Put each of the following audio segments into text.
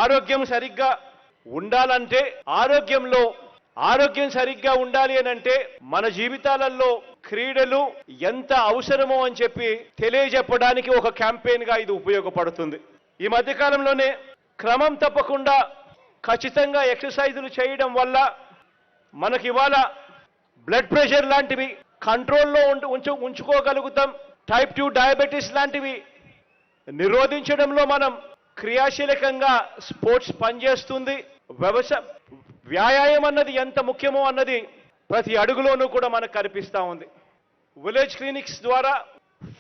ఆరోగ్యం సరిగ్గా ఉండాలంటే ఆరోగ్యం సరిగ్గా ఉండాలి అని అంటే మన జీవితాలలో క్రీడలు ఎంత అవసరమో అని చెప్పి తెలియజెప్పడానికి ఒక క్యాంపెయిన్ గా ఇది ఉపయోగపడుతుంది. ఈ మధ్య కాలంలోనే క్రమం తప్పకుండా ఖచ్చితంగా ఎక్సర్సైజులు చేయడం వల్ల మనకి ఇవాళ బ్లడ్ ప్రెషర్ లాంటివి కంట్రోల్లో ఉంచుకోగలుగుతాం. టైప్ 2 డయాబెటీస్ లాంటివి నిరోధించడంలో మనం క్రియాశీలకంగా స్పోర్ట్స్ పనిచేస్తుంది. వ్యాయామం అన్నది ఎంత ముఖ్యమో అన్నది ప్రతి అడుగులోనూ కూడా మనకు కనిపిస్తూ ఉంది. విలేజ్ క్లినిక్స్ ద్వారా,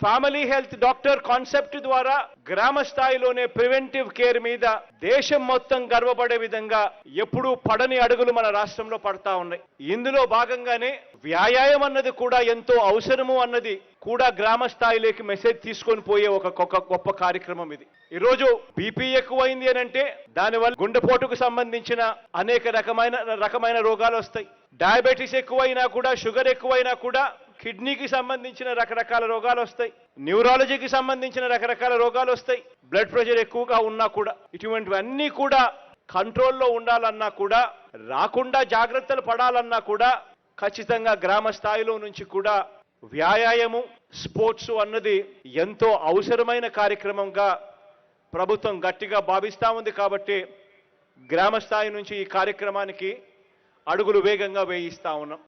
ఫ్యామిలీ హెల్త్ డాక్టర్ కాన్సెప్ట్ ద్వారా గ్రామ స్థాయిలోనే ప్రివెంటివ్ కేర్ మీద దేశం మొత్తం గర్వపడే విధంగా ఎప్పుడూ పడని అడుగులు మన రాష్ట్రంలో పడతా ఉన్నాయి. ఇందులో భాగంగానే వ్యాయామం అన్నది కూడా ఎంతో అవసరము అన్నది కూడా గ్రామ స్థాయిలోకి మెసేజ్ తీసుకొని పోయే ఒక గొప్ప కార్యక్రమం ఇది. ఈరోజు బీపీ ఎక్కువైంది అని అంటే దానివల్ల గుండెపోటుకు సంబంధించిన అనేక రకమైన రోగాలు వస్తాయి. డయాబెటీస్ ఎక్కువైనా కూడా, షుగర్ ఎక్కువైనా కూడా కిడ్నీకి సంబంధించిన రకరకాల రోగాలు వస్తాయి. న్యూరాలజీకి సంబంధించిన రకరకాల రోగాలు వస్తాయి. బ్లడ్ ప్రెషర్ ఎక్కువగా ఉన్నా కూడా ఇటువంటివన్నీ కూడా కంట్రోల్లో ఉండాలన్నా కూడా, రాకుండా జాగ్రత్తలు పడాలన్నా కూడా ఖచ్చితంగా గ్రామ స్థాయిలో నుంచి కూడా వ్యాయామం, స్పోర్ట్స్ అన్నది ఎంతో అవసరమైన కార్యక్రమంగా ప్రభుత్వం గట్టిగా భావిస్తూ ఉంది. కాబట్టి గ్రామ స్థాయి నుంచి ఈ కార్యక్రమానికి అడుగులు వేగంగా వేయిస్తా ఉన్నాం.